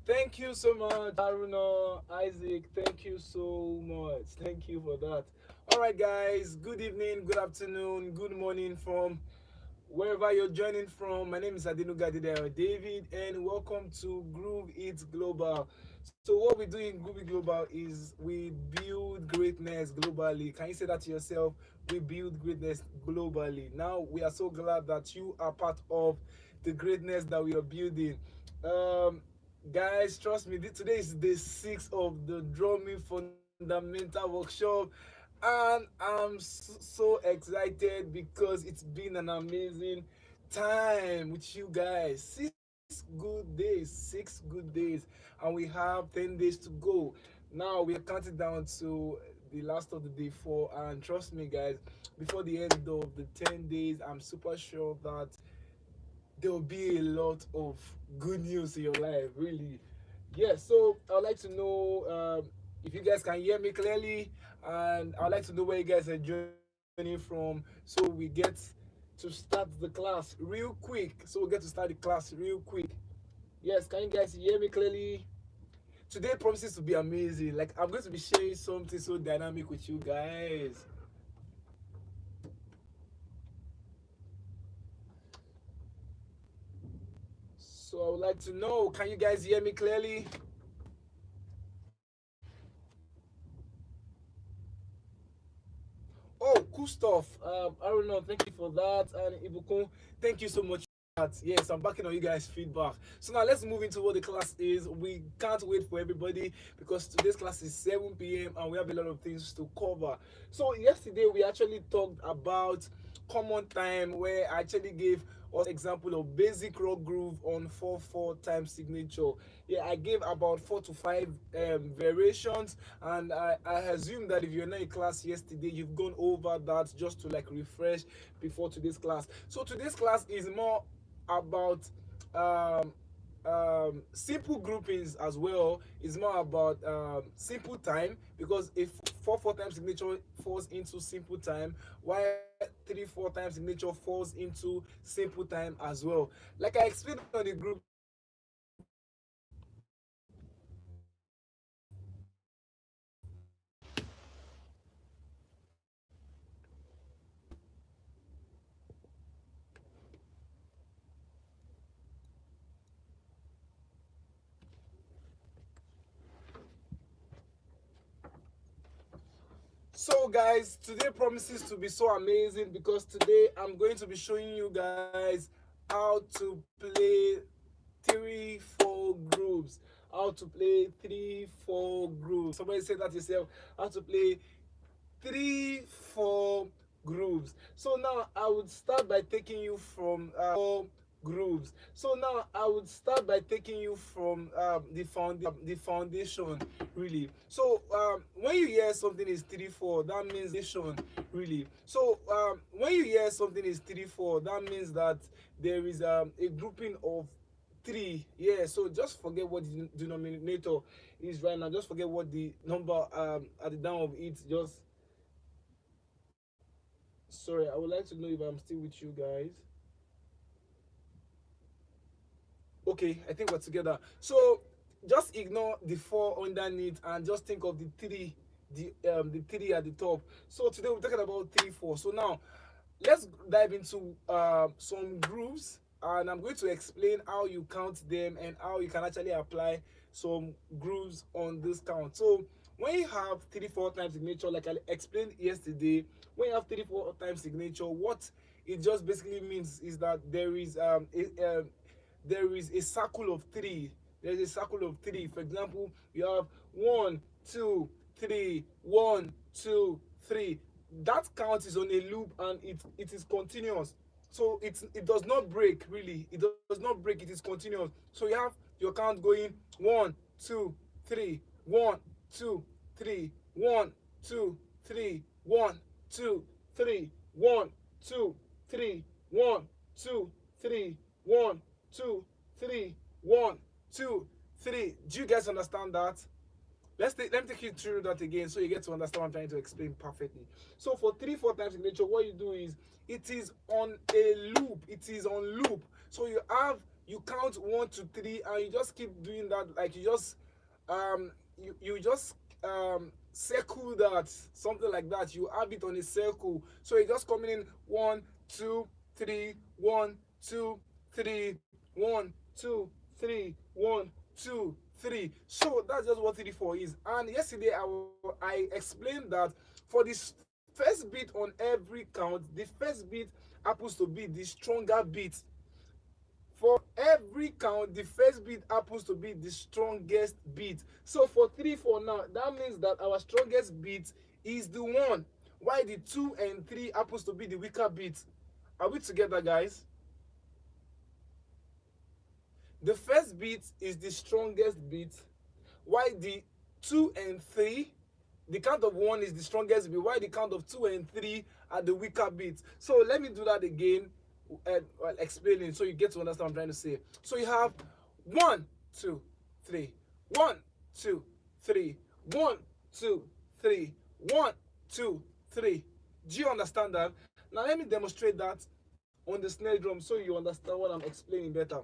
Thank you so much, Aruna, Isaac. Thank you so much. Thank you for that. All right, guys. Good evening, good afternoon, good morning from wherever you're joining from. My name is ADENUGA ADEDAYO David, and welcome to Groove It Global. So, what we do in Groove It Global is we build greatness globally. Can you say that to yourself? We build greatness globally. Now, we are so glad that you are part of the greatness that we are building. Um, Guys, trust me, today is day 6 of the drumming fundamental workshop, and I'm so excited because it's been an amazing time with you guys. 6 good days, and we have 10 days to go. Now we are counting down to the last of the day 4, and trust me, guys, before the end of the 10 days, I'm super sure that there will be a lot of good news in your life, really. Yeah, so I would like to know if you guys can hear me clearly, and I would like to know where you guys are joining from so we get to start the class real quick. So we get to start the class real quick. Yes, can you guys hear me clearly? Today promises to be amazing. Like, I'm going to be sharing something so dynamic with you guys. So I would like to know, can you guys hear me clearly? Oh, cool stuff. I don't know. Thank you for that. And Ibukun, thank you so much for that. Yes, I'm backing on you guys' feedback. So now let's move into what the class is. We can't wait for everybody because today's class is 7 p.m. and we have a lot of things to cover. So yesterday we actually talked about common time, where I actually gave us example of basic rock groove on 4/4 time signature. Yeah, I gave about 4 to 5 variations, and I assume that if you're not in class yesterday, you've gone over that just to like refresh before today's class. So today's class is more about um simple groupings as well. Is more about simple time, because if 4/4 time signature falls into simple time, while 3/4 time signature falls into simple time as well. Like I explained on the group chat, so guys, today promises to be so amazing because today I'm going to be showing you guys how to play 3/4 grooves. How to play 3/4 grooves. Somebody say that yourself. How to play 3/4 grooves. So now I would start by taking you from grooves. So now I would start by taking you from the foundation, really. So when you hear something is 3/4, that means really. So when you hear something is 3/4, that means that there is a grouping of three. Yeah, so just forget what the denominator is right now. Just forget what the number at the down of it. Just sorry, I would like to know if I'm still with you guys. Okay, I think we're together. So just ignore the four underneath and just think of the three, the three at the top. So today we're talking about 3/4. So now let's dive into some grooves, and I'm going to explain how you count them and how you can actually apply some grooves on this count. So when you have 3/4 times signature, like I explained yesterday, when you have 3/4 times signature, what it just basically means is that there is a circle of three. There's a circle of three. For example, you have one, two, three, one, two, three. That count is on a loop, and it is continuous. So it does not break, really. It does not break, it is continuous. So you have your count going one, two, three, one, two, three, one, two, three, one, two, three, one, two, three, one, two, three, one, two, three, one, two, three. Do you guys understand that? Let me take you through that again so you get to understand what I'm trying to explain perfectly. So for 3/4 times signature, what you do is it is on a loop. It is on loop. So you have you count 1 to 3 and you just keep doing that, like you just you just circle that, something like that. You have it on a circle, so you're just coming in 1 2 3 1 2 3 1 2 3 1 2 3. So that's just what 3/4 is. And yesterday I explained that for this first beat on every count, the first beat happens to be the stronger beat. For every count, the first beat happens to be the strongest beat. So for 3/4 now, that means that our strongest beat is the 1, while the 2 and 3 happens to be the weaker beat. Are we together, guys? The first beat is the strongest beat, while the 2 and 3, the count of 1 is the strongest beat, while the count of 2 and 3 are the weaker beats. So let me do that again, while explaining, so you get to understand what I'm trying to say. So you have 1 2 3 1 2 3 1 2 3 1 2 3. Do you understand that? Now let me demonstrate that on the snare drum so you understand what I'm explaining better.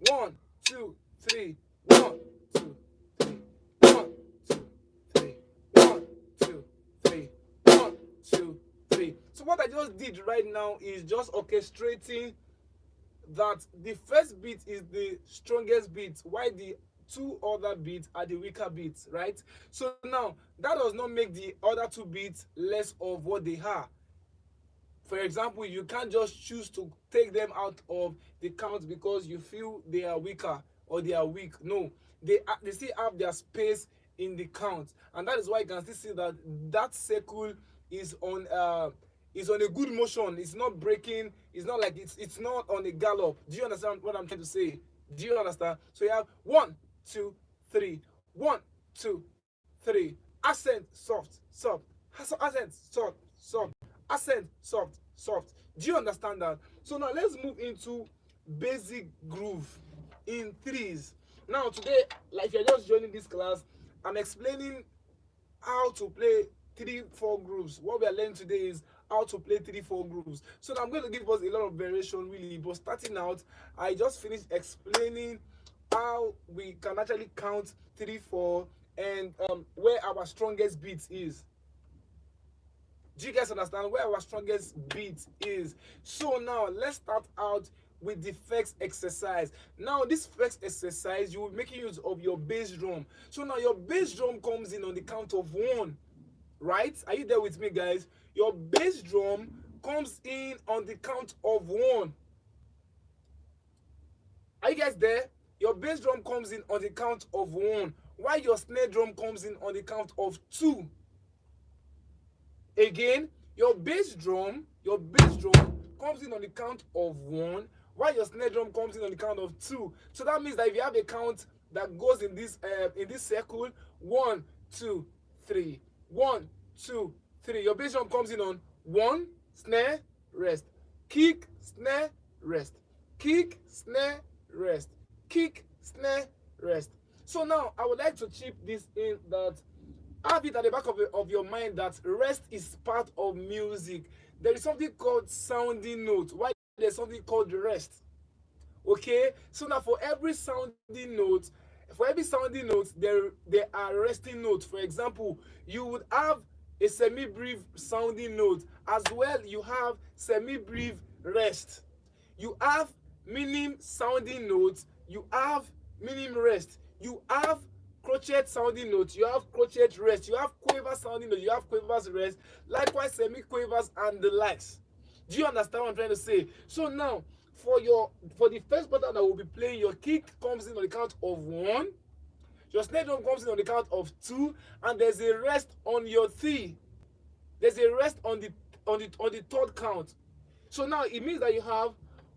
1 2 3 1 2 3 1 2 3 1 2 3 1 2 3. So what I just did right now is just orchestrating that the first beat is the strongest beat, while the 2 other beats are the weaker beats, right? So now that does not make the other 2 beats less of what they are. For example, you can't just choose to take them out of the count because you feel they are weaker or they are weak. No, they still have their space in the count, and that is why you can still see that that circle is on a good motion. It's not breaking. It's not like it's not on a gallop. Do you understand what I'm trying to say? Do you understand? So you have 1 2 3 1 2 3. Ascent, soft, soft. Ascent, soft, soft. Ascent, soft, soft. Do you understand that? So now let's move into basic groove in threes. Now today, like if you're just joining this class, I'm explaining how to play 3/4 grooves. What we are learning today is how to play 3/4 grooves. So now I'm going to give us a lot of variation really, but starting out, I just finished explaining how we can actually count 3/4 and where our strongest beat is. Do you guys understand where our strongest beat is? So now let's start out with the first exercise. Now this first exercise, you will be making use of your bass drum. So now your bass drum comes in on the count of 1, right? Are you there with me, guys? Your bass drum comes in on the count of 1. Are you guys there? Your bass drum comes in on the count of 1, while your snare drum comes in on the count of 2. Again, your bass drum comes in on the count of 1, while your snare drum comes in on the count of 2. So that means that if you have a count that goes in this circle, 1 2 3 1 2 3, your bass drum comes in on 1, snare, rest, kick, snare, rest, kick, snare, rest, kick, snare, rest. So now I would like to chip this in, that have it at the back of your mind that rest is part of music. There is something called sounding note, while there's something called rest. Okay, so now for every sounding note, there are resting notes. For example, you would have a semi-brief sounding note, as well you have semi-brief rest. You have minim sounding notes, you have minim rest, you have crochet sounding notes, you have crochet rest, you have quaver sounding notes, you have quavers rest, likewise semi-quavers and the likes. Do you understand what I'm trying to say? So now for the first pattern that we'll be playing, your kick comes in on the count of 1, your snare drum comes in on the count of 2, and there's a rest on your 3. There's a rest on the third count. So now it means that you have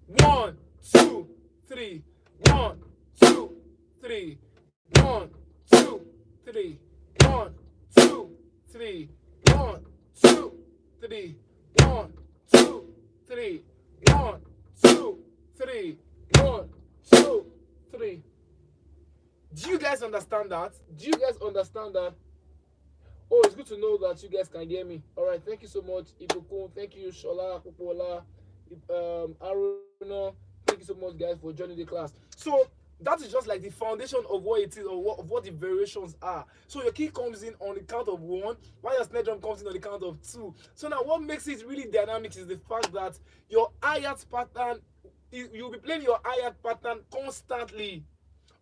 1 2 3 1 2 3 1 2 3 1 2 3 1 2 3 1 2 3 1 2 3 1 2 3. Do you guys understand that? Do you guys understand that? Oh, it's good to know that you guys can hear me. All right, thank you so much, Ibukun. Thank you, Shola, Kupola, Aruna. Thank you so much, guys, for joining the class. So that is just like the foundation of what it is, or what the variations are. So your kick comes in on the count of 1, while your snare drum comes in on the count of 2. So now what makes it really dynamic is the fact that your hi-hat pattern, you'll be playing your hi-hat pattern constantly.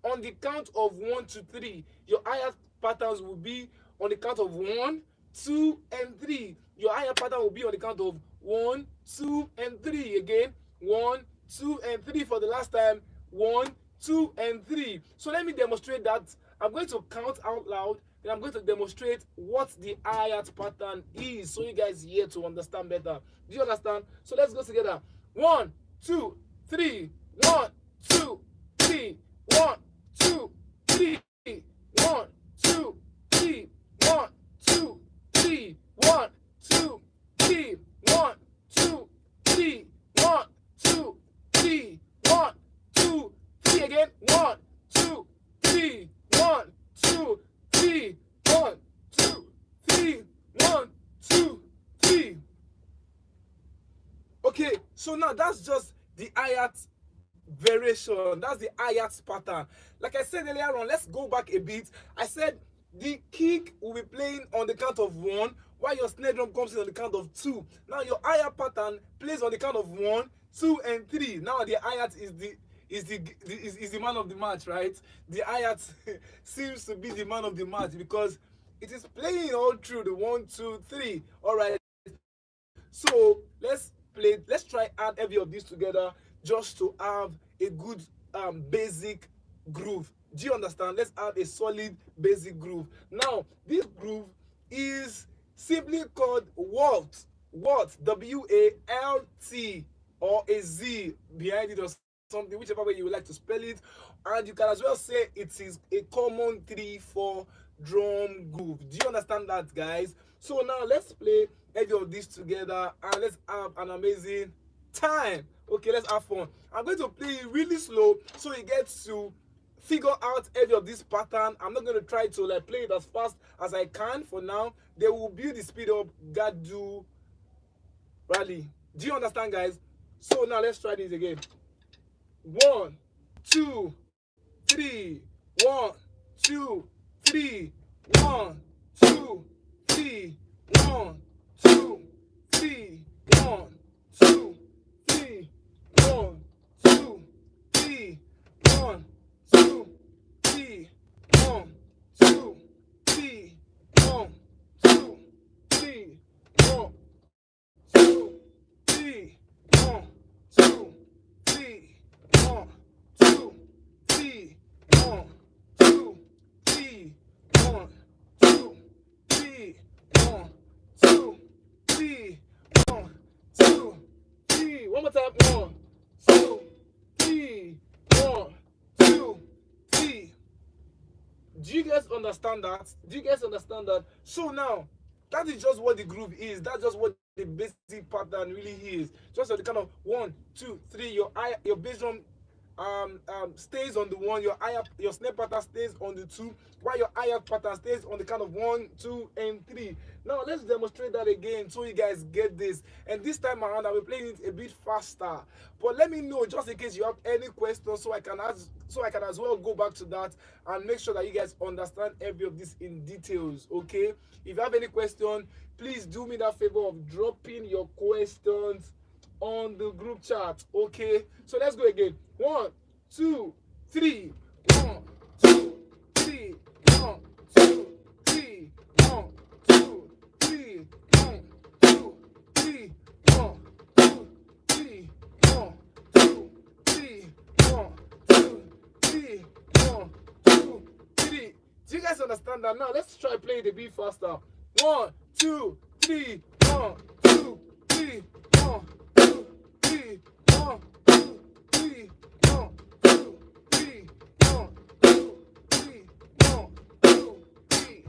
On the count of 1 to 3, your hi-hat patterns will be on the count of 1, 2, and 3. Your hi-hat pattern will be on the count of 1, 2, and 3. Again, 1, 2, and 3 for the last time. 1, 2, and 3. So let me demonstrate that. I'm going to count out loud, then I'm going to demonstrate what the hi-hat pattern is, so you guys here to understand better. Do you understand? So let's go together. 1, 2, 3. 1, 2, 3. 1, 2, 3. 1, 2, 3. 1, 2, 3. 1, 2, 3. 1, 2, 3. 1, 2, 3. 1, 2, 3. Again. 1, 2, 3. 1, 2, 3. 1, 2, 3. 1, 2, 3. Okay, so now that's just the hi-hat variation. That's the hi-hat pattern. Like I said earlier on, let's go back a bit. I said the kick will be playing on the count of 1, while your snare drum comes in on the count of 2. Now your hi-hat pattern plays on the count of 1, 2, and 3. Now the hi-hat is the man of the match, right? The hi-hat seems to be the man of the match because it is playing all through the 1, 2, 3. All right. So let's try add every of these together just to have a good basic groove. Do you understand? Let's have a solid basic groove. Now this groove is simply called walt. W-A-L-T, or a Z behind it or something, whichever way you would like to spell it. And you can as well say it is a common 3/4 drum groove. Do you understand that, guys? So now let's play every of these together and let's have an amazing time. Okay, let's have fun. I'm going to play it really slow so you get to figure out every of this pattern. I'm not going to try to like play it as fast as I can for now. They will build the speed up. Gadu rally. Do you understand, guys? So now let's try this again. 1, 2, 3. 1, 2, 3. 1, 2, 3. 1, 2, 3. 1, 2, 3. 1, 2, 3. 1, 2, 3. 1, 2, 3. 1, 2, 3. 1, 2, 3. 1, 2, 3. 1, 2, 3. 1, 2, 3. 1, 2, 3. 1, 2, 3. 1, 2, 3. One more time. 1, 2, 3. 1, 2, 3. Do you guys understand that? Do you guys understand that? So now, that is just what the groove is. That's just what the basic pattern really is. Just the kind of 1, 2, 3. Your bass drum stays on the 1. Your snare pattern stays on the 2, while your hi-hat pattern stays on the count of 1, 2, and 3. Now let's demonstrate that again so you guys get this. And this time around I'll be playing it a bit faster. But let me know just in case you have any questions so I can as well go back to that and make sure that you guys understand every of this in details. Okay? If you have any question, please do me that favor of dropping your questions on the group chat. Okay, so let's go again. 1, 2, 3. 1, 2, 3. 1, 2, 3. 1, 2, 3. 1, 2, 3. 1, 2, 3. 1, 2, 3. 1, 2, 3. 1, 2, 3. Do you guys understand that? Now let's try playing the beat faster. 1, 2, 3. 1, 2, 3. 1, 2, 3. 1, 2, 3. 1, 2, 3. 1, 2, 3. 1, 2, 3. 1, 2, 3.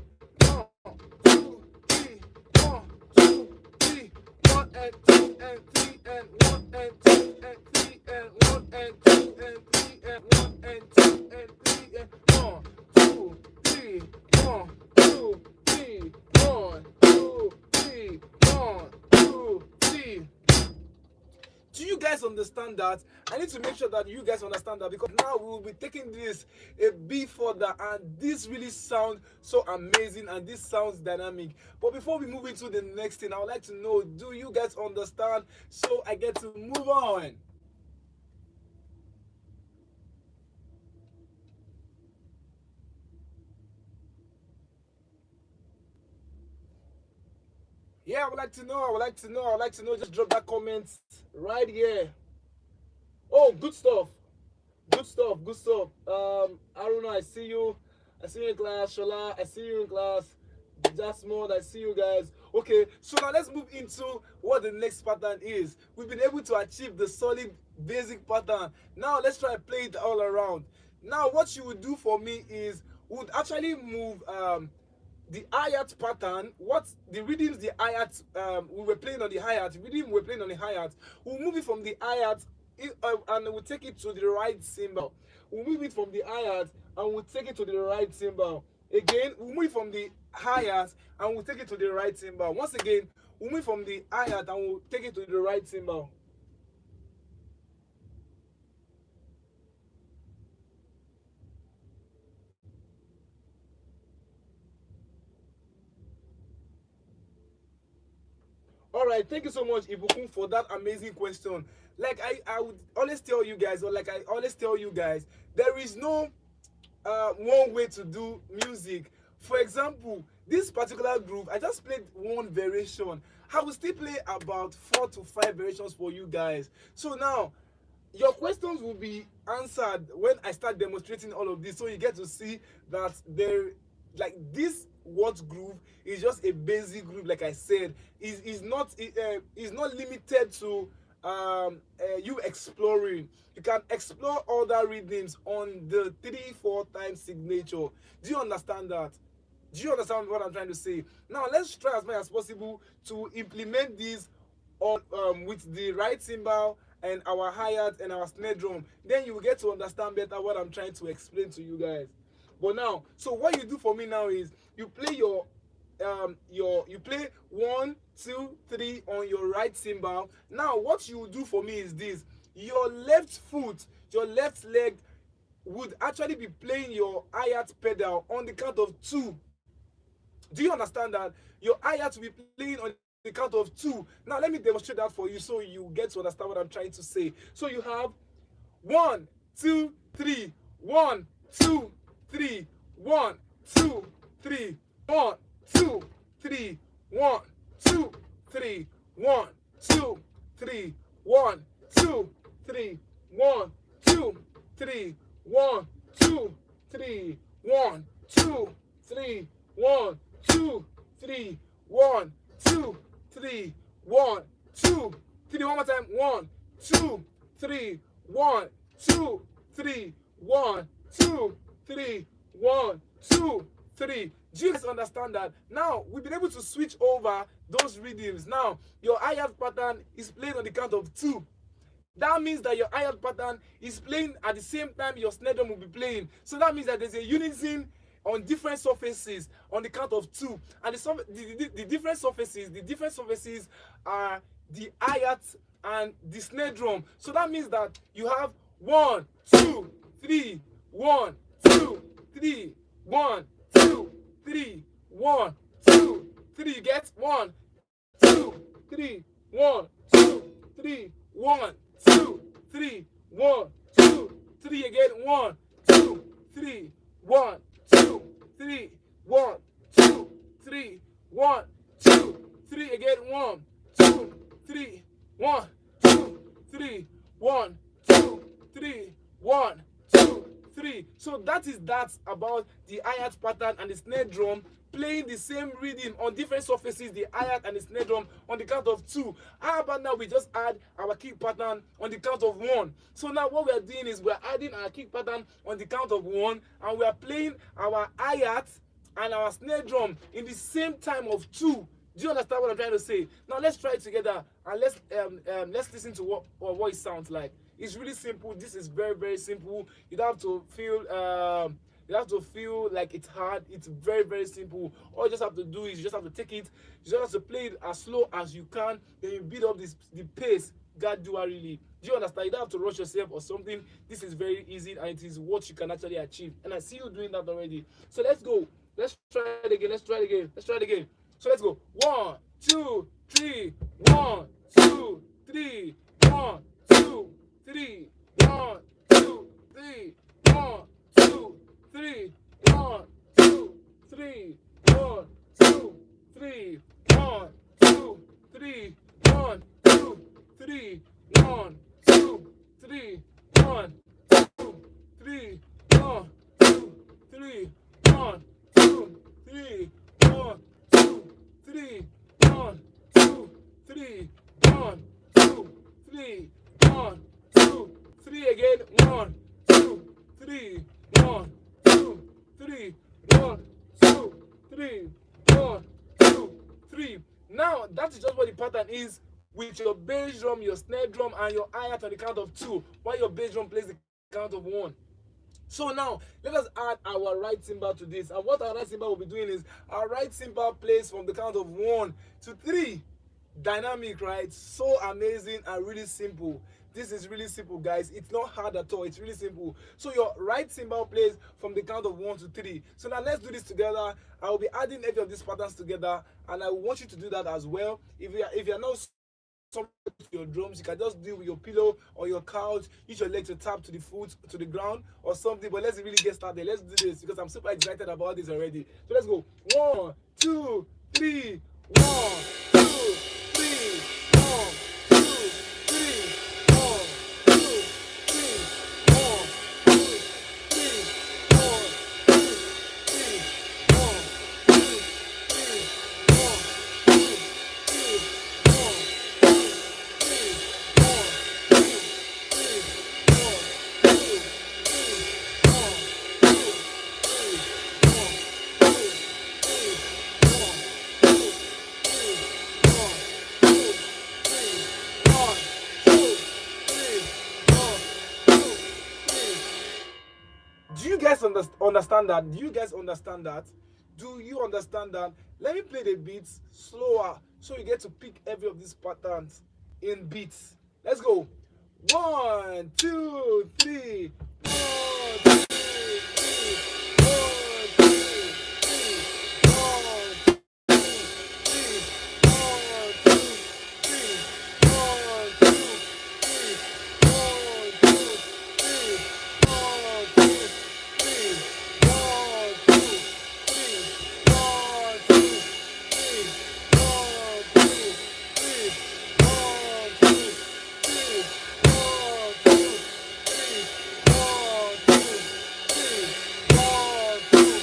1, 2, 3. 1 and 2 and 3 and 1 and 2 and 3 and 1 and 2 and 3 and 1 and 2 and 3 and 1, 2, 3. 1, 2, 3. 1, 2, 3. 1, 2, 3. Do you you guys understand that? I need to make sure that you guys understand that, because now we will be taking this a bit further, and this really sounds so amazing and this sounds dynamic. But before we move into the next thing, I would like to know, do you guys understand, so I get to move on? Yeah, I would like to know. I would like to know. I would like to know. Just drop that comment right here. Oh, good stuff. Good stuff. Good stuff. Aruna, I see you. I see you in class. Shola, I see you in class. Jasmine, I see you guys. Okay, so now let's move into what the next pattern is. We've been able to achieve the solid basic pattern. Now let's try and play it all around. Now what you would do for me is, would actually move the hi-hat pattern, what the rhythms, the hi-hat, we were playing on the hi-hat, rhythm we were playing on the hi-hat, we'll move it from the hi-hat and we'll take it to the right cymbal. We'll move it from the hi-hat and we'll take it to the right cymbal. Again, we'll move from the hi-hat and we'll take it to the right cymbal. Once again, we'll move from the hi-hat and we'll take it to the right cymbal. All right, thank you so much, Ibukun, for that amazing question. Like I would always tell you guys, or like I always tell you guys, there is no one way to do music. For example, this particular group, I just played one variation. I will still play about 4 to 5 variations for you guys. So now, your questions will be answered when I start demonstrating all of this, so you get to see that there, like, this what groove is just a basic groove. Like I said, is not is not limited to you exploring. You can explore other rhythms on the 3/4 time signature. Do you understand that? Do you understand what I'm trying to say? Now let's try as much as possible to implement this on with the right cymbal and our hi-hat and our snare drum. Then you will get to understand better what I'm trying to explain to you guys. But now, so what you do for me now is you play your you play 1, 2, 3 on your right cymbal. Now what you do for me is this: your left foot, your left leg would actually be playing your hi-hat pedal on the count of 2. Do you understand that? Your hi-hat will be playing on the count of 2. Now let me demonstrate that for you, so you get to understand what I'm trying to say. So you have 1, 2, 3, 1, 2, 3, 1, 2, 3, 1, 2, 3, 1, 2, 3, 1, 2, 3, 1, 2, 3, 1, 2, 3, 1, 2, 3, 1, 2, 3, 1, 2, 3, 1, 2, 3, 1, 2, 3. One more time. 1, 2, 3, 1, 2, 3, 1, 2, 3, 1, 2, 3. Do you guys understand that? Now we've been able to switch over those rhythms. Now your hi-hat pattern is playing on the count of 2. That means that your hi-hat pattern is playing at the same time your snare drum will be playing. So that means that there's a unison on different surfaces on the count of 2. And the different surfaces are the hi-hat and the snare drum. So that means that you have 1, 2, 3, 1, 2, 3, 1, 2, 3, 1, 2, 3. You get 1, 2, 3, 1, 2, 3, 1, 2, 3, 1, 2, 3. Again, 1, 2, 3, 1, 2, 3, 1, 2, 3, 1, 2, 3. Again, 1, 2, 3, 1, 2, 3, 1, 2, 3, 1, 2, 3. So that is that about the hi-hat pattern and the snare drum playing the same rhythm on different surfaces, the hi-hat and the snare drum on the count of 2. How about now we just add our kick pattern on the count of 1? So now what we are doing is we are adding our kick pattern on the count of 1, and we are playing our hi-hat and our snare drum in the same time of 2. Do you understand what I'm trying to say? Now let's try it together and let's listen to what it sounds like. It's really simple. This is very, very simple. You don't have to feel like it's hard. It's very, very simple. All you just have to do is you just have to take it. You just have to play it as slow as you can. Then you build up the pace gradually. Do you understand? You don't have to rush yourself or something. This is very easy and it is what you can actually achieve. And I see you doing that already. So let's go. Let's try it again. Let's try it again. Let's try it again. So let's go. 1, 2, 3. 1, 2, 3. 1, 2, 3. 1, 2, 3. 1, 2, 3. 1, 2, 3. 1, 2, 3. 1, 2, 3. 1, 2, 3. 1, 2, 3. 1, 2, 3. 1, 2, 3. 1, 2, 3. 1, 2, 3. 1, 2, 3. 1, 2, 3. 1, 2, 3 again. 1, 2, 3. 1, 2, 3. 1, 2, 3. 1, 2, 3. Now that is just what the pattern is with your bass drum, your snare drum, and your hi-hat on the count of 2, while your bass drum plays the count of 1. So now let us add our right cymbal to this, and what our right cymbal will be doing is our right cymbal plays from the count of 1 to 3. Dynamic, right? So amazing and really simple. This is really simple, guys. It's not hard at all. It's really simple. So your right cymbal plays from the count of 1 to 3. So now let's do this together. I will be adding every of these patterns together, and I want you to do that as well. If you're not something to your drums, you can just do with your pillow or your couch. Use your leg to tap to the foot, to the ground or something. But let's really get started. Let's do this because I'm super excited about this already. So let's go. 1, 2, 3. 1, 2, 3. 1, 2, 3. 1, 2, 3. 1, 2, 3. 1, 2, 3. 1, 2, 3. 1, 2, 3. Do you guys understand that? Do you guys understand that? Do you understand that? Let me play the beats slower so you get to pick every of these patterns in beats. Let's go. 1, 2, 3. 1, 2, 3. 1, 2, 3. 1, 2, 3. 1, 2, 3. 1, 2, 3. 1, 2, 3. 1, 2, 3. 1, 2, 3. 1, 2, 3. 1, 2, 3. 1, 2, 3. 1, 2, 3. 1, 2, 3. 1, 2, 3. 1, 2,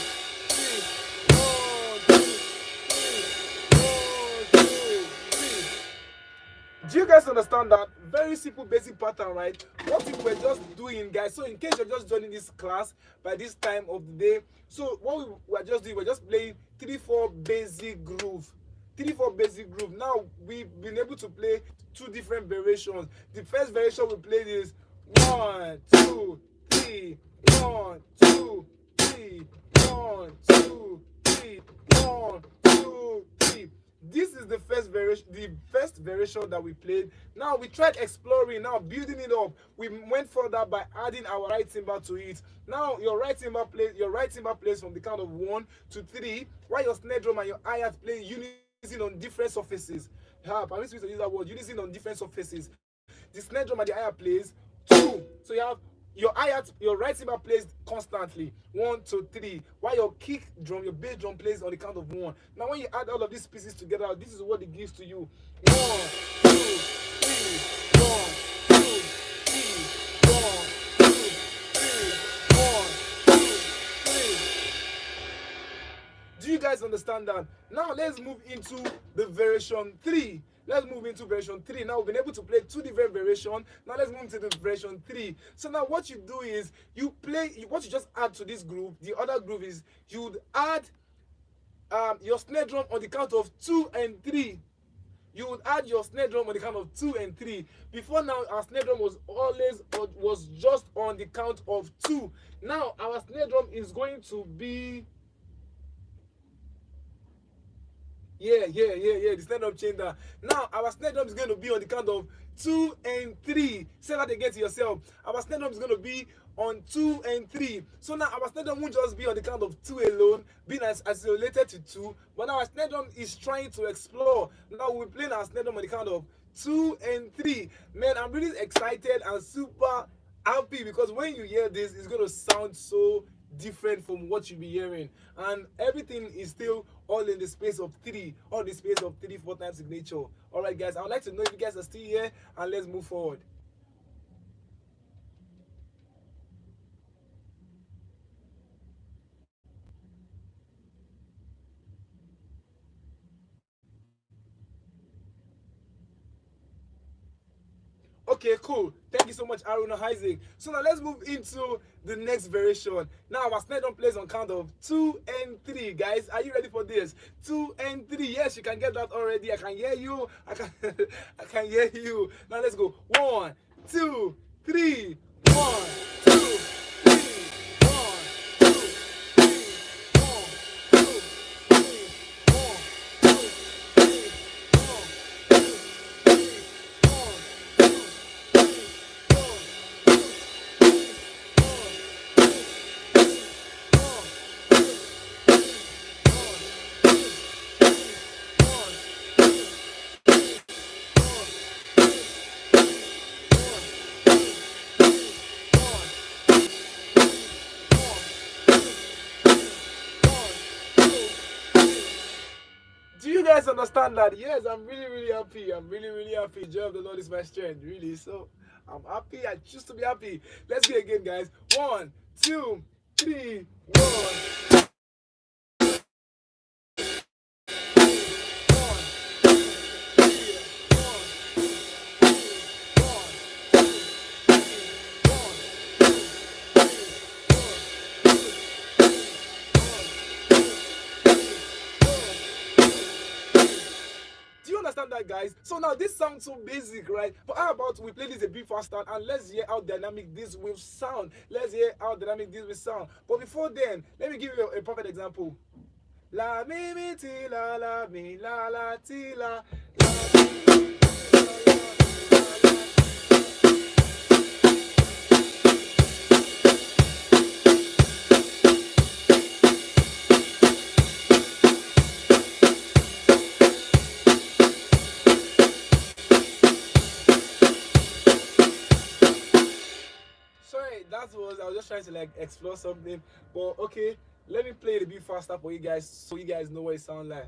3. 1, 2, 3. Do you guys understand that? Very simple basic pattern, right? What if we're just doing, guys? So in case you're just joining this class by this time of the day, so what we're just doing, we're just playing 3/4 basic groove. 3/4 basic groove. Now we've been able to play 2 different variations. The first variation we played is 1, 2, 3. 1, 2, 3. 1, 2, 3. 1, 2, 3. This is the first variation that we played. Now we tried exploring, now building it up. We went further by adding our right cymbal to it. Now your right cymbal plays from the count of 1 to 3, while your snare drum and your hi-hat play unison on different surfaces. Permit me to use that word, unison on different surfaces. The snare drum and the hi-hat plays 2. So you have your right cymbal plays constantly 1 to 3, while your kick drum, your bass drum plays on the count of 1. Now when you add all of these pieces together, this is what it gives to you. 1, 2, 3. 1, 2, 3. 1, 2, 3. 1, 2, 3. Do you guys understand that? Now let's move into the version 3. Let's move into version 3. Now we've been able to play 2 different variations. Now let's move into the version 3. So now what you do is what you just add to this groove. The other groove is you would add your snare drum on the count of 2 and 3. You would add your snare drum on the count of 2 and 3. Before now, our snare drum was just on the count of 2. Now our snare drum is going to be Yeah. The snare drum chain down. Now our snare drum is going to be on the count of 2 and 3. Say that again to yourself. Our snare drum is going to be on 2 and 3. So now our snare drum won't just be on the count of two alone, being as isolated to two. But now our snare drum is trying to explore. Now we're playing our snare drum on the count of 2 and 3. Man, I'm really excited and super happy because when you hear this, it's going to sound so different from what you'll be hearing, and everything is still all in the space of three, all the space of 3 4 times signature. All right guys, I would like to know if you guys are still here, and let's move forward. Okay, cool. Thank you so much, Aaron Isaac. So now let's move into the next variation. Now our snare drum plays on count of 2 and 3. Guys, are you ready for this? 2 and 3. Yes, you can get that already. I can hear you. I can I can hear you. Now let's go. 1 2 3. 1 2 3. Do you guys understand that? Yes, I'm really happy. I'm really happy. Joy of the Lord is my strength. Really. So I'm happy. I choose to be happy. Let's go again, guys. 1 2 3. 1 Do you understand that, guys? So now this sounds so basic, right? But how about we play this a bit faster and let's hear how dynamic this will sound. Let's hear how dynamic this will sound. But before then, let me give you a perfect example. La mi mi ti la mi la ti la. Sorry, that was, I was just trying to like explore something. But okay, let me play it a bit faster for you guys so you guys know what it sounds like.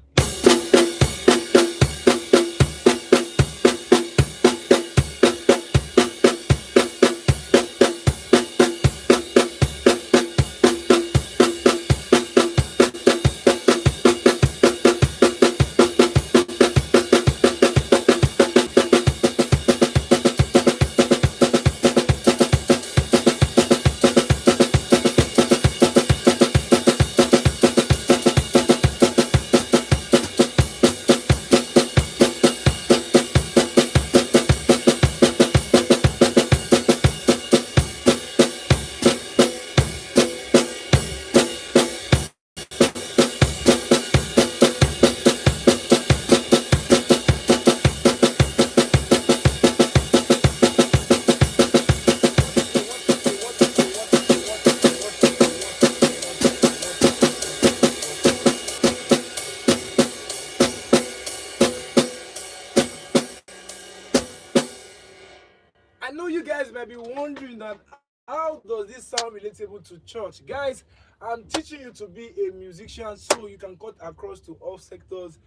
I know you guys might be wondering that how does this sound relatable to church? Guys, I'm teaching you to be a musician so you can cut across to all sectors.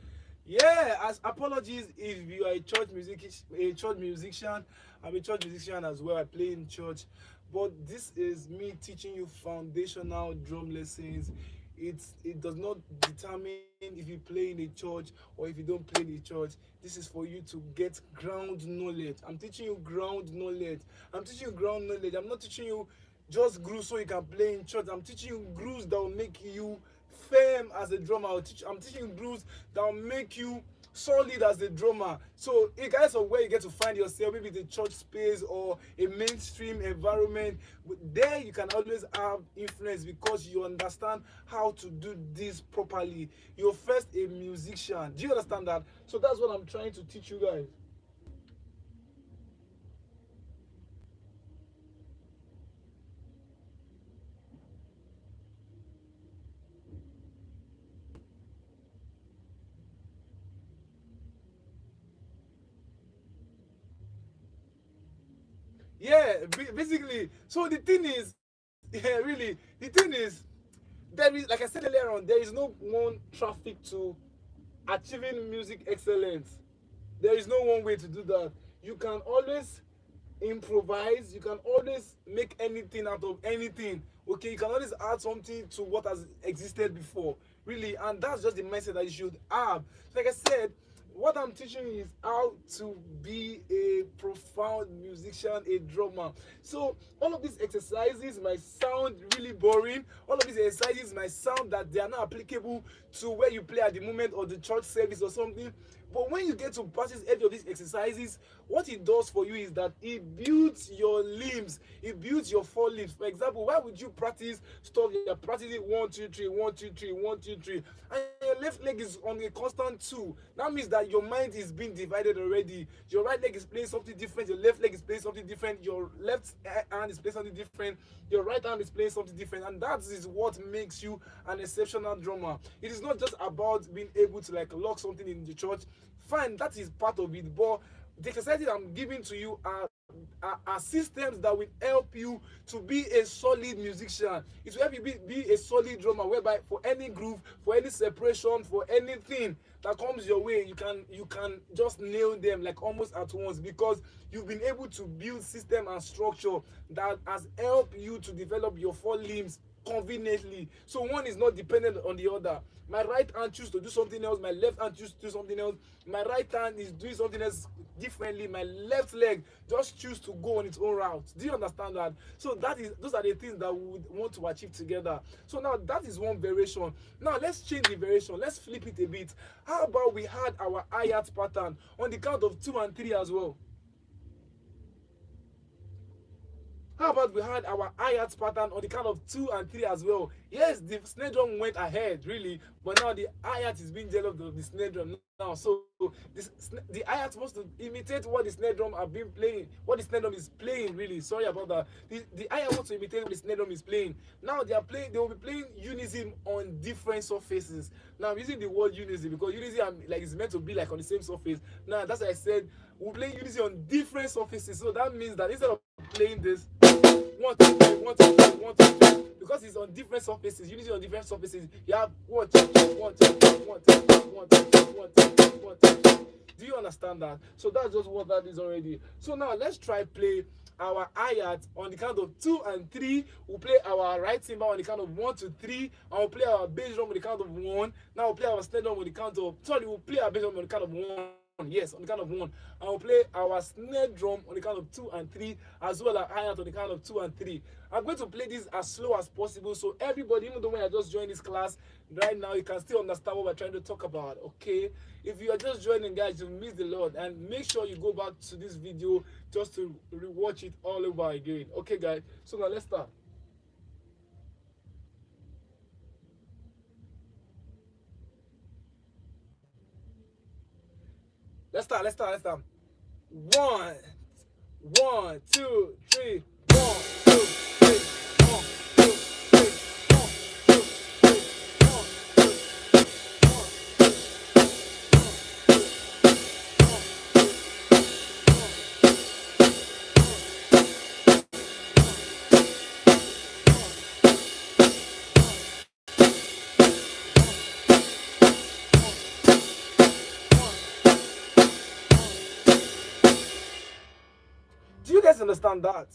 Yeah, as apologies if you are a church musician. I'm a church musician as well. I play in church. But this is me teaching you foundational drum lessons. It does not determine if you play in a church or if you don't play in a church. This is for you to get ground knowledge. I'm teaching you ground knowledge. I'm teaching you ground knowledge. I'm not teaching you just grooves so you can play in church. I'm teaching you grooves that will make you firm as a drummer. I'm teaching you grooves that will make you solid as a drummer. So regardless of where you get to find yourself, maybe the church space or a mainstream environment, there you can always have influence because you understand how to do this properly. You're first a musician. Do you understand that? So that's what I'm trying to teach you guys. Yeah, basically. So the thing is, yeah, really, the thing is, there is, like I said earlier on, there is no one traffic to achieving music excellence. There is no one way to do that. You can always improvise. You can always make anything out of anything. Okay, you can always add something to what has existed before. Really, and that's just the mindset that you should have. Like I said, what I'm teaching is how to be a profound musician, a drummer. So all of these exercises might sound really boring. All of these exercises might sound that they are not applicable to where you play at the moment or the church service or something. But when you get to practice every of these exercises, what it does for you is that it builds your limbs, it builds your four limbs. For example, why would you practice stuff? You're practicing 1, 2, 3, 1, 2, 3, 1, 2, 3, and your left leg is on a constant 2. That means that your mind is being divided already. Your right leg is playing something different, your left leg is playing something different, your left hand is playing something different, your right hand is playing something different, and that is what makes you an exceptional drummer. It is not just about being able to like lock something in the church. Fine, that is part of it, but the exercises I'm giving to you are systems that will help you to be a solid musician. It will help you be a solid drummer, whereby for any groove, for any separation, for anything that comes your way, you can just nail them like almost at once, because you've been able to build system and structure that has helped you to develop your four limbs conveniently. So one is not dependent on the other. My right hand choose to do something else, my left hand choose to do something else. My right hand is doing something else differently, my left leg just choose to go on its own route. Do you understand that? So those are the things that we would want to achieve together. So now that is one variation. Now let's change the variation, let's flip it a bit. How about we had our hi-hat pattern on the count of 2 and 3 as well? How about we had our hi-hat pattern on the count of 2 and 3 as well? Yes, the snare drum went ahead, really, but now the hi-hat is being developed of the snare drum now. So the hi-hat wants to imitate what the snare drum have been playing, what the snare drum is playing, really. Sorry about that. The hi-hat wants to imitate what the snare drum is playing. Now they will be playing unison on different surfaces. Now I'm using the word unison because unison like is meant to be like on the same surface. Now that's why I said we're playing unison on different surfaces. So that means that instead of playing this 1, 2, 3, 1, 2, 3, 1, 2, 3, because it's on different surfaces, unison on different surfaces, you have 1, 2, 3, 1, 2, 3, 1, 2, 3, 1, 2, 3, 1, 2, 3, 1, 2, 3. Do you understand that? So that's just what that is already. So now let's try play our hi-hat on the count of 2 and 3. We'll play our right cymbal on the count of 1 to 3, and we'll play our bass drum on the count of 1. Now we'll play our snare drum on the count of, sorry, we'll play our bass drum on the count of 1. Yes, on the count of 1. And we'll play our snare drum on the count of 2 and 3, as well as hi-hat on the count of 2 and 3. I'm going to play this as slow as possible, so everybody, even though when I just joined this class right now, you can still understand what we're trying to talk about. Okay, if you are just joining, guys, you miss the Lord, and make sure you go back to this video just to rewatch it all over again. Okay, guys, so now let's start. Let's start. 1, 1, 2, 3, 1, 2, 3, 1, 2, 3, 1, 2, 3, 1, 2, 3. Do you guys understand that?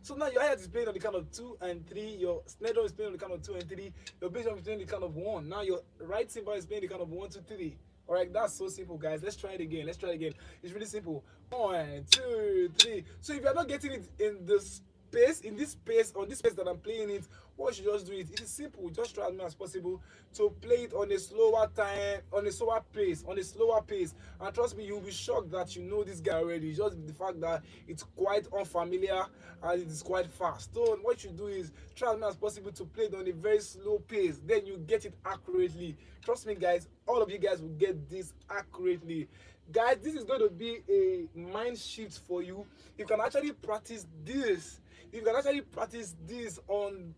So now your hi-hat is playing on the count of 2 and 3, your snare drum is playing on the count of 2 and 3, your bass drum is playing on the count of 1. Now your right cymbal is playing the count of 1, 2, 3. Alright, that's so simple, guys. Let's try it again. It's really simple. 1, 2, 3. So if you're not getting it in this pace, in this pace, on this pace that I'm playing it, what you just do it is simple. Just try as much as possible to play it on a slower time, on a slower pace, on a slower pace. And trust me, you'll be shocked that you know this guy already. Just the fact that it's quite unfamiliar and it is quite fast. So what you do is try as much as possible to play it on a very slow pace. Then you get it accurately. Trust me, guys, all of you guys will get this accurately. Guys, this is going to be a mind shift for you. You can actually practice this. You can actually practice this on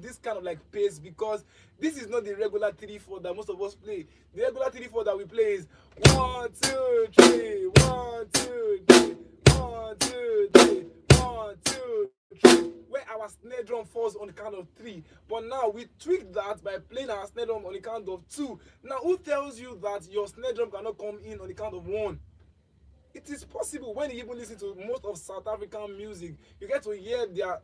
this kind of like pace, because this is not the regular 3/4 that most of us play. The regular 3/4 that we play is 1 2 3 1 2 3 1 2 3 1 2 3, where our snare drum falls on the count of 3. But now we tweak that by playing our snare drum on the count of 2. Now who tells you that your snare drum cannot come in on the count of 1? It is possible. When you even listen to most of South African music, you get to hear their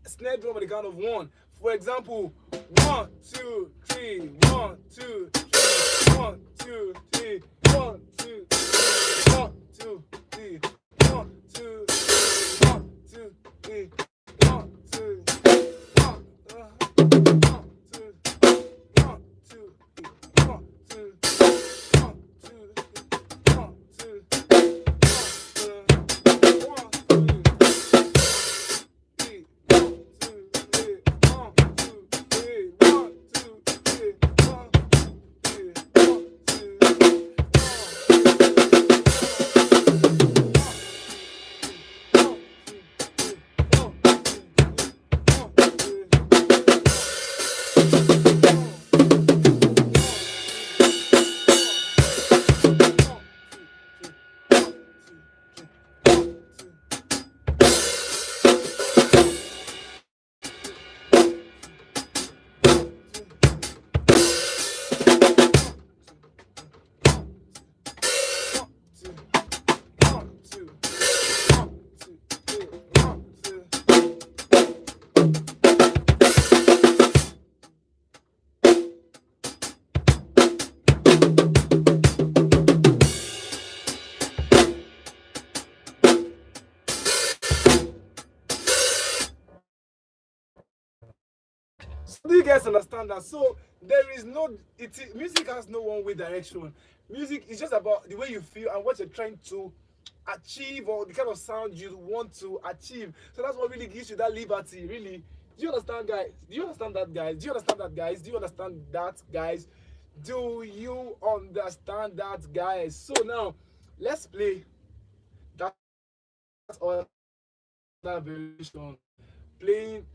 snare drum on the count of 1. For example, 1 2 3 1 2 3 1 2 3 1 2 3 1 2 3 1 2 1 2 3 1 2 1 Do you guys understand that? So there is no, music has no one way direction. Music is just about the way you feel and what you're trying to achieve, or the kind of sound you want to achieve. So that's what really gives you that liberty, really. Do you understand, guys? Do you understand that, guys? Do you understand that, guys? Do you understand that, guys? Do you understand that, guys? So now let's play that other variation, playing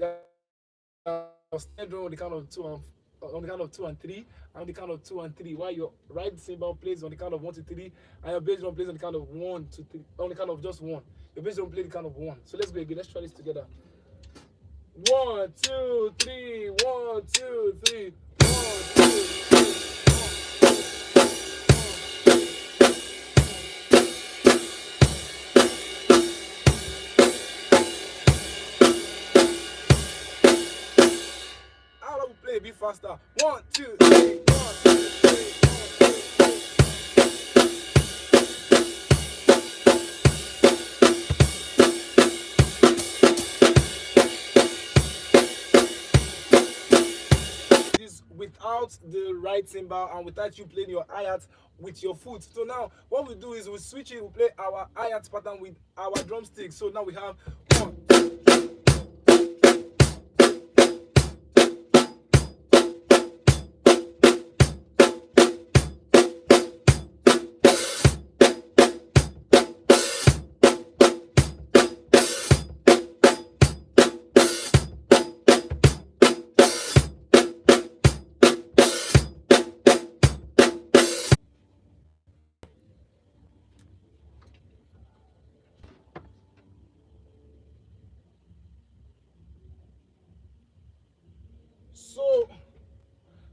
snare drum on the count of 2 and on the count of 2 and 3, and on the count of 2 and 3, while your right cymbal plays on the count of 1 to 3, and your bass drum plays on the count of 1 to 3, on the count of just 1. Your bass drum plays the count of 1. So let's go again. Let's try this together. 1 2 3 1 2 3 1 2 3. A bit faster. 1 2 3 1 2 3 this without the right cymbal and without you playing your hi-hat with your foot. So now what we do is we switch it. We play our hi-hat pattern with our drumstick. So now we have 1 2 3.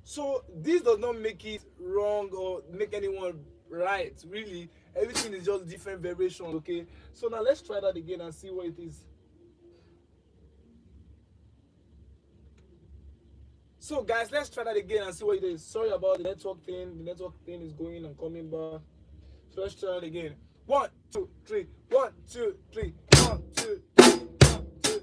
So this does not make it wrong or make anyone right, really. Everything is just different variation, okay? So now let's try that again and see what it is. So guys, let's try that again and see what it is. Sorry about the network thing. The network thing is going and coming back. So let's try it again. 1 2 3 1 2 3 1 2 3 1 2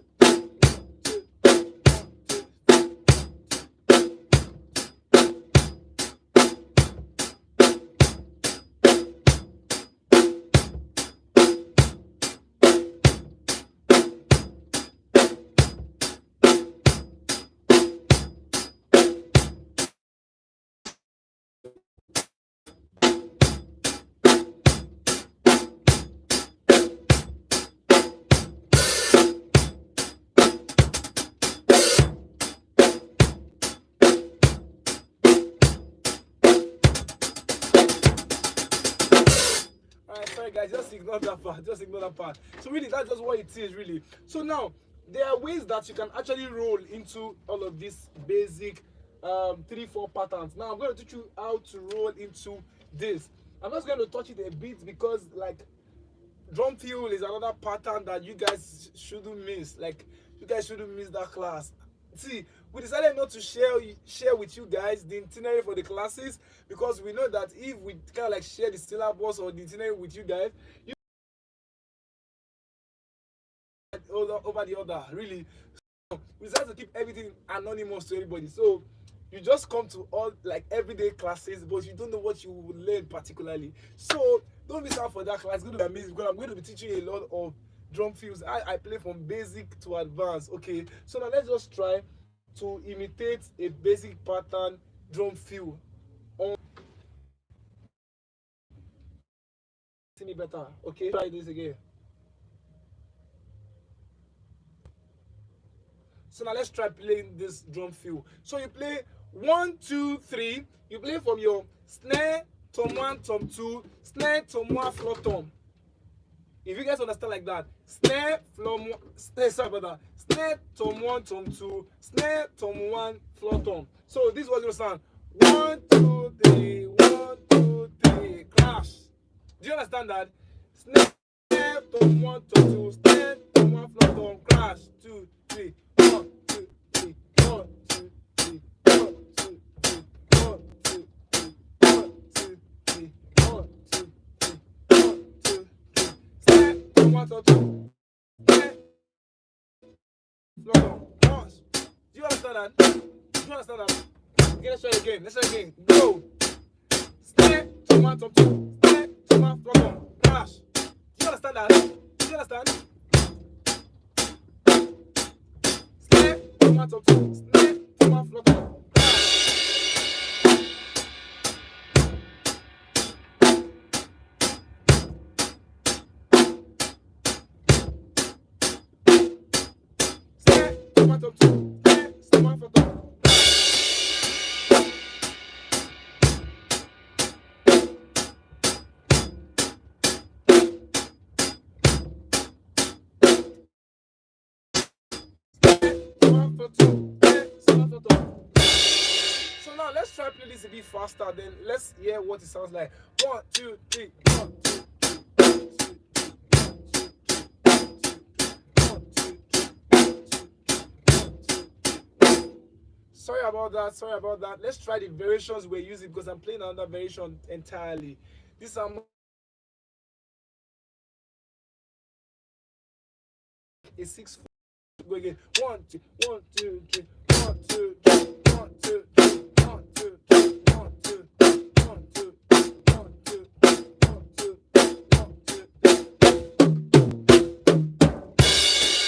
ignore that part. Just ignore that part. So really, that's just what it is, really. So now, there are ways that you can actually roll into all of these basic 3-4 patterns. Now I'm going to teach you how to roll into this. I'm just going to touch it a bit because like drum fill is another pattern that you guys shouldn't miss. Like you guys shouldn't miss that class. See, we decided not to share with you guys the itinerary for the classes because we know that if we kind of like share the syllabus or the itinerary with you guys, you over the other, really. So we decided to keep everything anonymous to everybody. So you just come to all like everyday classes, but you don't know what you will learn particularly. So don't miss out for that class. It's going to be amazing because I'm going to be teaching you a lot of drum fills. I play from basic to advanced. Okay, so now let's just try to imitate a basic pattern drum fill on. See me better. Okay, try this again. So now let's try playing this drum fill. So you play 1, 2, 3. You play from your snare, tom 1, tom 2, snare, tom 1, floor tom. If you guys understand like that, snare, floor, snare, sorry about that. Snare, tom 1, tom 2, snare, tom 1, floor tom. So this was your sound. 1, 2, 3, 1, 2, 3, crash. Do you understand that? Snare, tom 1, tom 2, snare, tom 1, floor tom, crash. 2, 3. 1, 2, 3, 1, 2, 3, 1, 2, 3, 1, 2, 3, 1, 2, 3, 1, 2, 3, 1, 2, 3. Snare, tom 1, tom 2, snare, floor tom, crash. Do you understand that? Do you understand that? Okay, let's try it again. Let's try it again. Go. Snare, tom 1, tom 2, snare, tom 1, floor tom, crash. Do you understand that? Do you understand? Tom 2, snare, tom 1, floor tom. Snare, tom 1, tom 2, snare, tom 1, floor tom. So now let's try play this a bit faster. Then let's hear what it sounds like. 1, 2, 3. 1, 2, 3. 1, 2, 3. 1, 2, 3. Sorry about that. Sorry about that. Let's try the variations we're using because I'm playing another variation entirely. This is a 6/4. Go again. 1, 2, 1, 2, 3. 1, 2, 3. 1, 2, 3. 1, 2, 3. 1, 2, 3. 1, 2, 3. 1, 2, 3. 1, 2, 3. 1, 2, 3.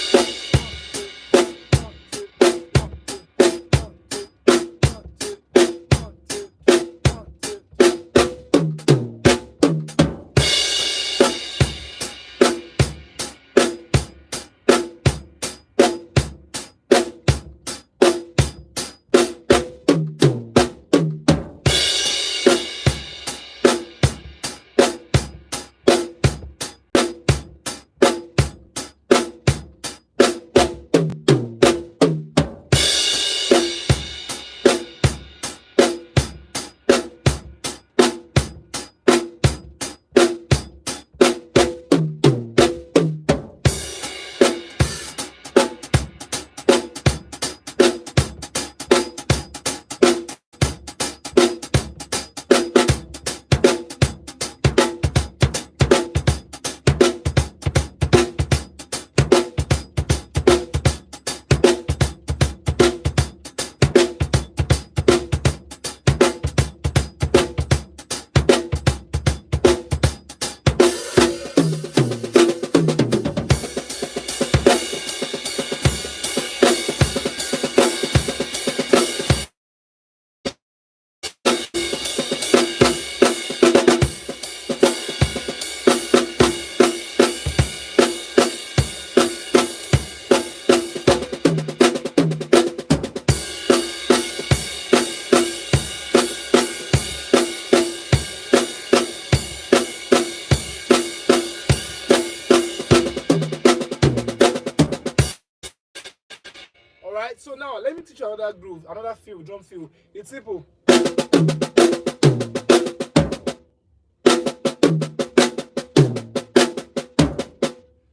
So now let me teach you another groove, another feel, drum feel. It's simple.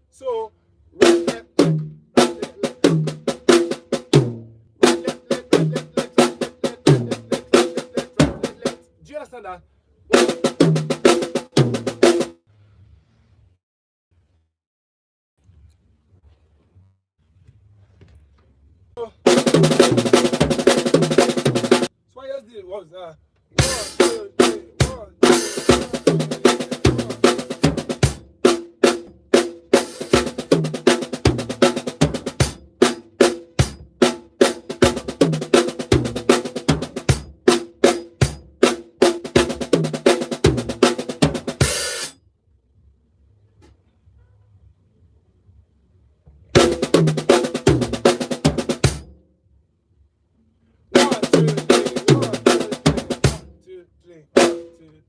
So right left, left, right left, left, right left, left, right left, left, right left, left, right left, left, right left, left, right left, left. Do you understand that? So what I just did was 1, 2, 3, 1, 2, 3, 1, 2,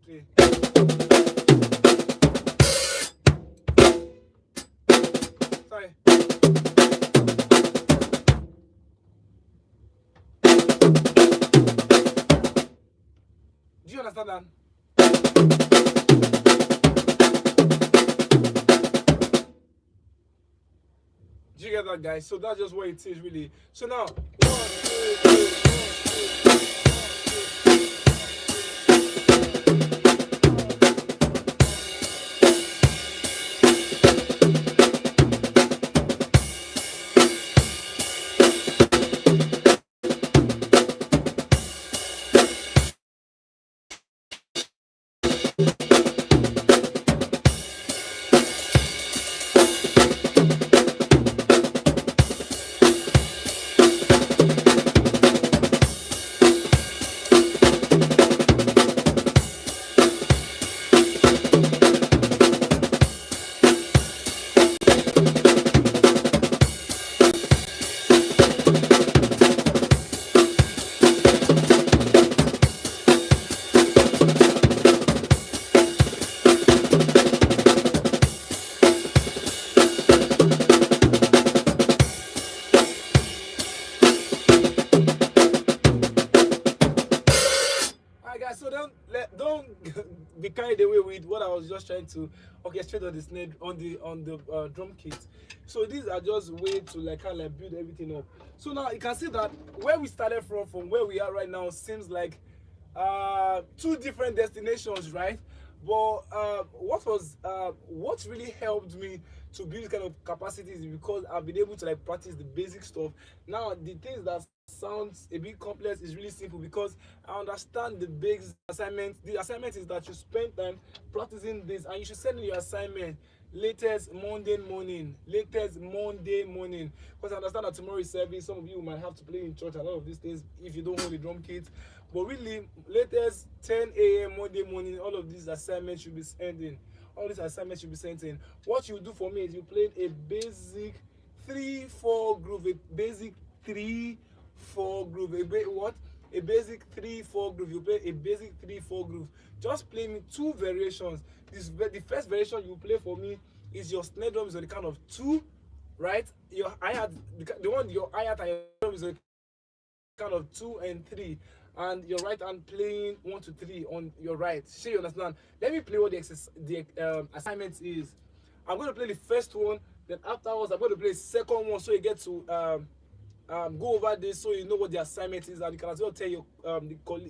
3. Sorry. Do you understand that? Do you get that, guys? So that's just what it is, really. So now, 1, 2, 3, Alright, guys, so don't be carried away with what I was just trying to orchestrate on the snare on the drum kit. So these are just way to like kind of like build everything up. So now you can see that where we started from where we are right now seems like two different destinations, right? But what really helped me to build kind of capacity is because I've been able to like practice the basic stuff. Now the things that sounds a bit complex is really simple because I understand the basic assignment. The assignment is that you spend time practicing this and you should send in your assignment latest Monday morning. Latest Monday morning. Because I understand that tomorrow is service. Some of you might have to play in church, a lot of these things if you don't hold the drum kit. But really, latest 10 a.m. Monday morning, all of these assignments should be sent in. All these assignments should be sent in. What you do for me is you play a basic 3-4 groove, a basic 3-4 groove. A basic 3-4 groove. You play a basic 3-4 groove. Just play me two variations. The first variation you play for me is your snare drum is on the count of 2, right? Your hi-hat, your hi-hat and your drum is on the count of 2 and 3. And your right hand playing 1 to 3 on your right. Sure, you understand? Let me play what the assignment is. I'm going to play the first one, then afterwards I'm going to play the second one so you get to go over this so you know what the assignment is, and you can as well tell your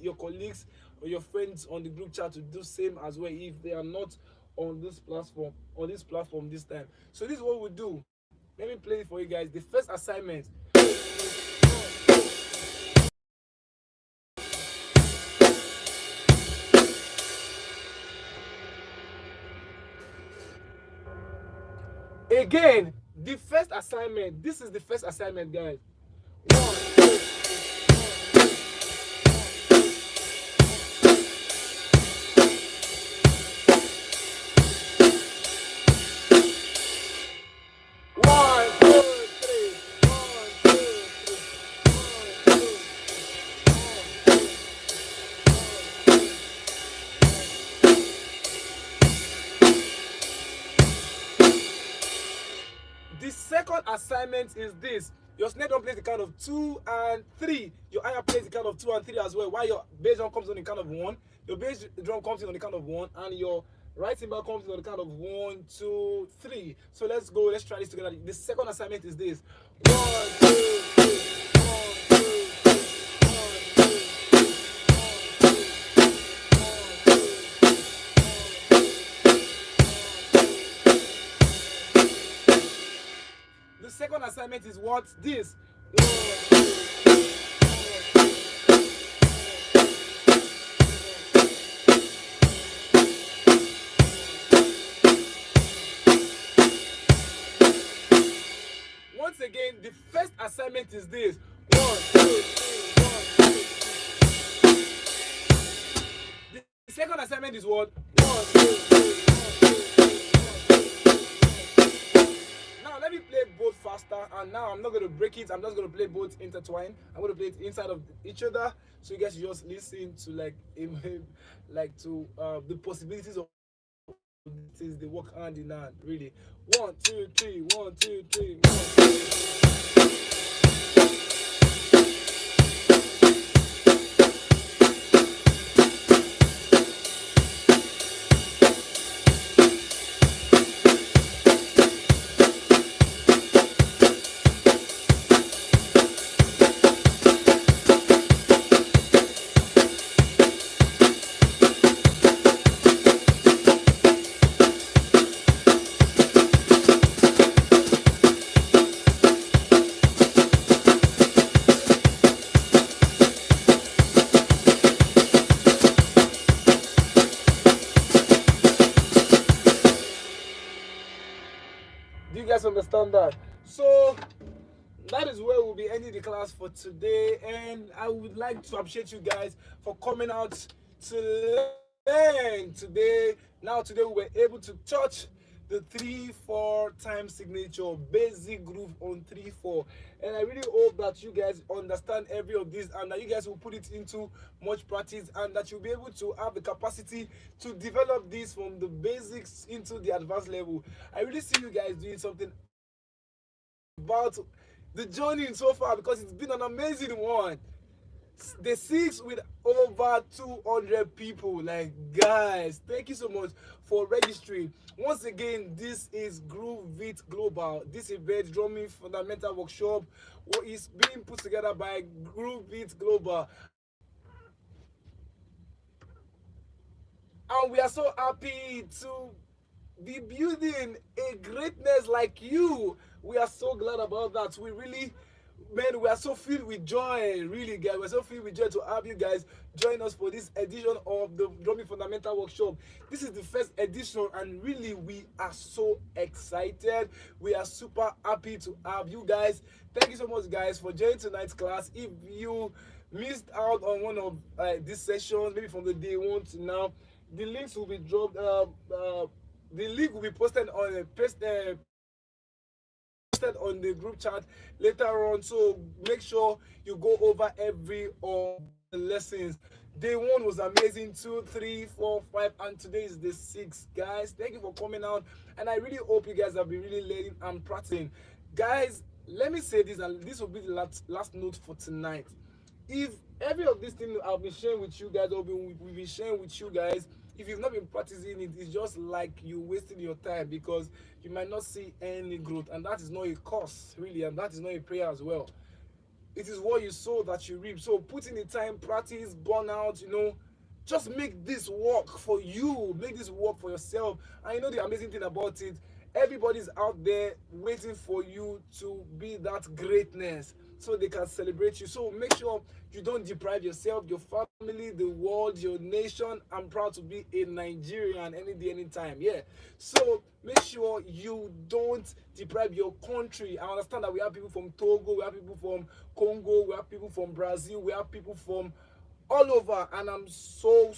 your colleagues or your friends on the group chat to do same as well if they are not on this platform this time. So this is what we do. Let me play it for you guys. The first assignment. Again, the first assignment. This is the first assignment, guys. 1, 2, 1, 2, 3. 1, 2, 3. The second assignment is this. Your snare drum plays the count of 2 and 3. Your hi-hat plays the count of 2 and 3 as well. While your bass drum comes on the count of 1, your bass drum comes in on the count of 1, and your right cymbal comes in on the count of 1, 2, 3. So let's go. Let's try this together. The second assignment is this: 1, 2, 3. 1, 2, 3. The second assignment is what? This. 1, 2, 3. Once again, the first assignment is this. 1, 2, 3. 1, 2, 3. The second assignment is what? 1, 2, 3. Now let me play both faster, and now I'm not going to break it. I'm just going to play both intertwined. I'm going to play it inside of each other, so you guys just listen to like to the possibilities of things. They work hand in hand, really. 1, 2, 3. 1, 2, 3. 1, Do you guys understand that? So that is where we'll be ending the class for today, and I would like to appreciate you guys for coming out to learn today. Now today we were able to touch the 3/4 time signature basic groove on 3/4, and I really hope that you guys understand every of this, and that you guys will put it into much practice, and that you'll be able to have the capacity to develop this from the basics into the advanced level. I really see you guys doing something about the journey so far, because it's been an amazing one. The 6 with over 200 people. Like, guys, thank you so much for registering. Once again, this is Groove It Global. This event, drumming fundamental workshop, what is being put together by Groove It Global. And we are so happy to be building a greatness like you. We are so glad about that. We really, man, we are so filled with joy, really, guys. We're so filled with joy to have you guys join us for this edition of the Drumming Fundamental Workshop. This is the first edition, and really, we are so excited. We are super happy to have you guys. Thank you so much, guys, for joining tonight's class. If you missed out on one of these sessions, maybe from the day one to now, the links will be dropped. The link will be posted on posted on the group chat later on. So make sure you go over every of the lessons. Day one was amazing. 2, 3, 4, 5, and today is the 6th. Guys, thank you for coming out, and I really hope you guys have been really learning and practicing. Guys, let me say this, and this will be the last note for tonight. If every of these things I've been sharing with you guys, or we've been sharing with you guys, if you've not been practicing it, it's just like you wasting your time, because you might not see any growth, and that is not a curse, really, and that is not a prayer as well. It is what you sow that you reap. So put in the time, practice, burn out, just make this work for you. Make this work for yourself. And you know the amazing thing about it, everybody's out there waiting for you to be that greatness, so they can celebrate you. So make sure you don't deprive yourself, your family, the world, your nation. I'm proud to be a Nigerian any day, anytime. Yeah. So make sure you don't deprive your country. I understand that we have people from Togo, we have people from Congo, we have people from Brazil, we have people from all over, and I'm so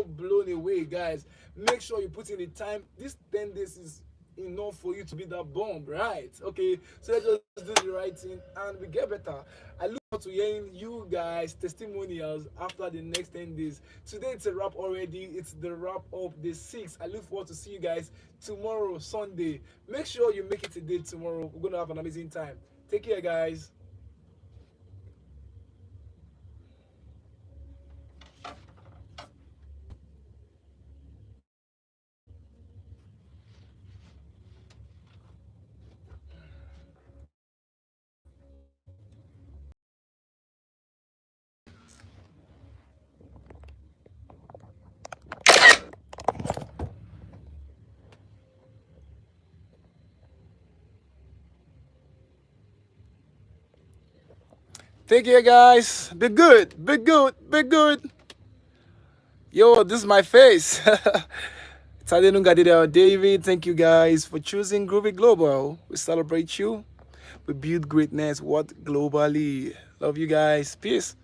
blown away, guys. Make sure you put in the time. This 10 days is enough for you to be that bomb, right? Okay, so let's just do the right thing and we get better. I look forward to hearing you guys testimonials after the next 10 days. Today it's a wrap already. It's the wrap of the 6th. I look forward to see you guys tomorrow, Sunday. Make sure you make it a day tomorrow. We're gonna have an amazing time. Take care, guys. Take care, guys. Be good. Be good. Be good. Yo, this is my face. It's ADENUGA ADEDAYO, David. Thank you guys for choosing Groovy Global. We celebrate you. We build greatness. What globally? Love you guys. Peace.